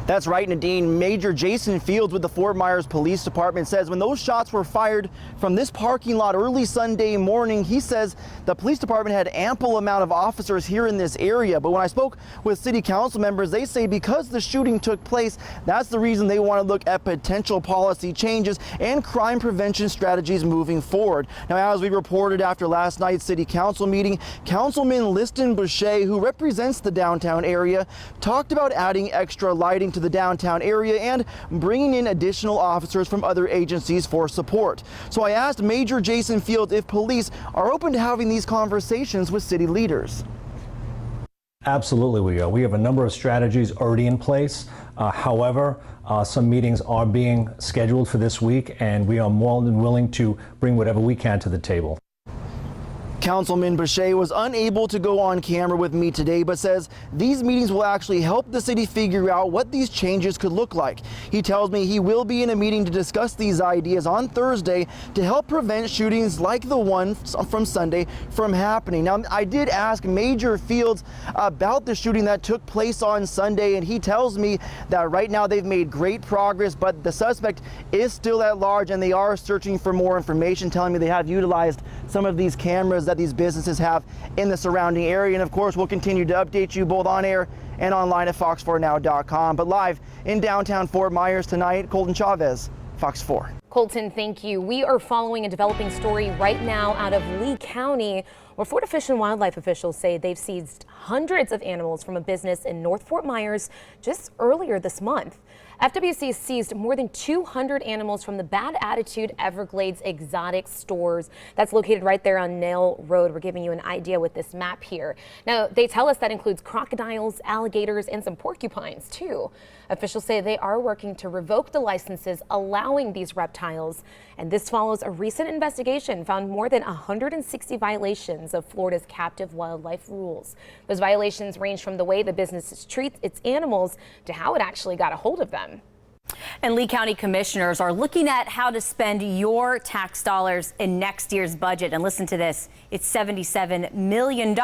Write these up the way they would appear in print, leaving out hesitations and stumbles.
That's right, Nadine. Major Jason Fields with the Fort Myers Police Department says when those shots were fired from this parking lot early Sunday morning, he says the police department had ample amount of officers here in this area. But when I spoke with city council members, they say because the shooting took place, that's the reason they want to look at potential policy changes and crime prevention strategies moving forward. Now, as we reported after last night's city council meeting, Councilman Liston Boucher, who represents the downtown area, talked about adding extra lighting to the downtown area and bringing in additional officers from other agencies for support. So I asked Major Jason Fields if police are open to having these conversations with city leaders. Absolutely we are. We have a number of strategies already in place. However, some meetings are being scheduled for this week, and we are more than willing to bring whatever we can to the table. Councilman Boucher was unable to go on camera with me today, but says these meetings will actually help the city figure out what these changes could look like. He tells me he will be in a meeting to discuss these ideas on Thursday to help prevent shootings like the one from Sunday from happening. Now, I did ask Major Fields about the shooting that took place on Sunday, and he tells me that right now they've made great progress, but the suspect is still at large and they are searching for more information, telling me they have utilized some of these cameras that these businesses have in the surrounding area. And of course, we'll continue to update you both on air and online at fox4now.com. But live in downtown Fort Myers tonight, Colton Chavez, Fox 4. Colton, thank you. We are following a developing story right now out of Lee County, where Florida Fish and Wildlife officials say they've seized hundreds of animals from a business in North Fort Myers just earlier this month. FWC seized more than 200 animals from the Bad Attitude Everglades Exotic Stores. That's located right there on Nail Road. We're giving you an idea with this map here. Now, they tell us that includes crocodiles, alligators, and some porcupines, too. Officials say they are working to revoke the licenses allowing these reptiles. And this follows a recent investigation found more than 160 violations of Florida's captive wildlife rules. Those violations range from the way the business treats its animals to how it actually got a hold of them. And Lee County commissioners are looking at how to spend your tax dollars in next year's budget. And listen to this, it's $77 million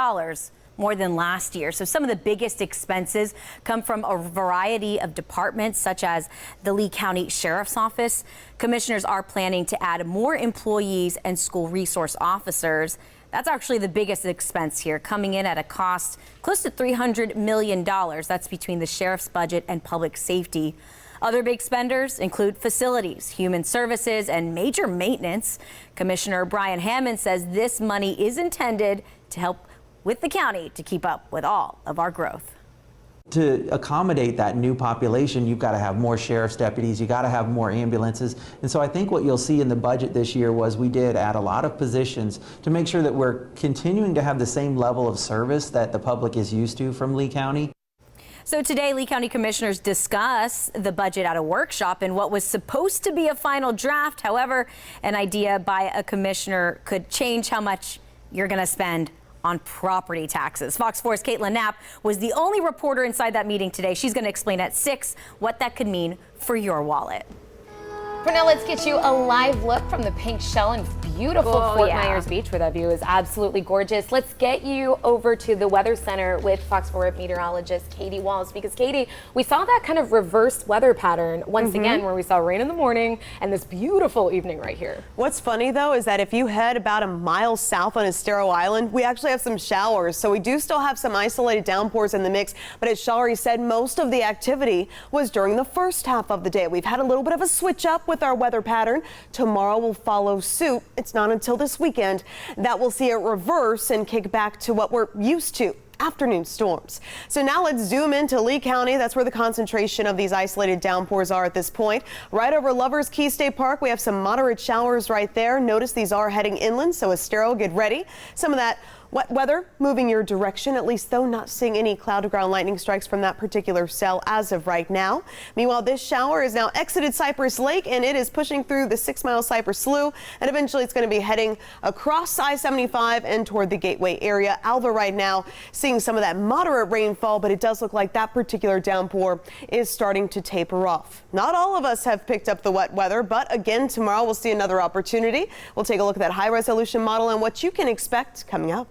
more than last year. So some of the biggest expenses come from a variety of departments, such as the Lee County Sheriff's Office. Commissioners are planning to add more employees and school resource officers. That's actually the biggest expense here, coming in at a cost close to $300 million. That's between the sheriff's budget and public safety. Other big spenders include facilities, human services, and major maintenance. Commissioner Brian Hammond says this money is intended to help with the county to keep up with all of our growth. To accommodate that new population, you've got to have more sheriff's deputies, you got to have more ambulances. And so I think what you'll see in the budget this year was we did add a lot of positions to make sure that we're continuing to have the same level of service that the public is used to from Lee County. So today, Lee County commissioners discuss the budget at a workshop in what was supposed to be a final draft. However, an idea by a commissioner could change how much you're going to spend on property taxes. Fox 4's Caitlin Knapp was the only reporter inside that meeting today. She's going to explain at 6 what that could mean for your wallet. For now, let's get you a live look from the Pink Shell and beautiful Fort Myers Beach, where that view is absolutely gorgeous. Let's get you over to the Weather Center with Fox 4 meteorologist Katie Walls, because Katie, we saw that kind of reversed weather pattern once again, where we saw rain in the morning and this beautiful evening right here. What's funny though is that if you head about a mile south on Estero Island, we actually have some showers. So we do still have some isolated downpours in the mix, but as Shari said, most of the activity was during the first half of the day. We've had a little bit of a switch up with our weather pattern. Tomorrow will follow suit. It's not until this weekend that we'll see it reverse and kick back to what we're used to, afternoon storms. So now let's zoom into Lee County. That's where the concentration of these isolated downpours are at this point. Right over Lovers Key State Park, we have some moderate showers right there. Notice these are heading inland, so Estero, get ready. Some of that wet weather moving your direction, at least though not seeing any cloud to ground lightning strikes from that particular cell as of right now. Meanwhile, this shower is now exited Cypress Lake and it is pushing through the 6 Mile Cypress Slough, and eventually it's going to be heading across I-75 and toward the Gateway area. Alva right now seeing some of that moderate rainfall, but it does look like that particular downpour is starting to taper off. Not all of us have picked up the wet weather, but again, tomorrow we'll see another opportunity. We'll take a look at that high resolution model and what you can expect coming up.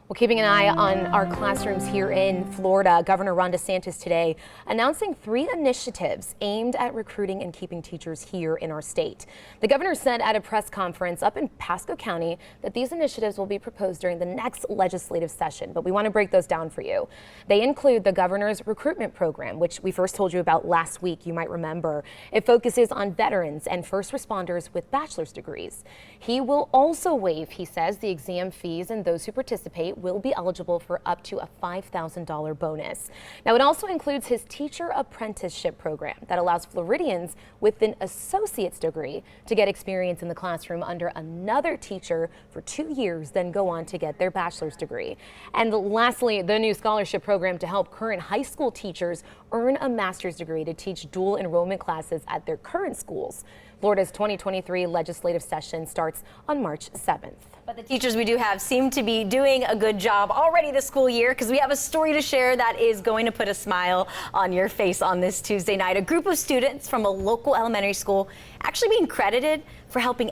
Well, keeping an eye on our classrooms here in Florida, Governor Ron DeSantis today announcing 3 initiatives aimed at recruiting and keeping teachers here in our state. The governor said at a press conference up in Pasco County that these initiatives will be proposed during the next legislative session, but we want to break those down for you. They include the governor's recruitment program, which we first told you about last week, you might remember. It focuses on veterans and first responders with bachelor's degrees. He will also waive, he says, the exam fees, and those who participate will be eligible for up to a $5,000 bonus. Now, it also includes his teacher apprenticeship program that allows Floridians with an associate's degree to get experience in the classroom under another teacher for 2 years, then go on to get their bachelor's degree. And lastly, the new scholarship program to help current high school teachers earn a master's degree to teach dual enrollment classes at their current schools. Florida's 2023 legislative session starts on March 7th. But the teachers we do have seem to be doing a good job already this school year, because we have a story to share that is going to put a smile on your face on this Tuesday night. A group of students from a local elementary school actually being credited for helping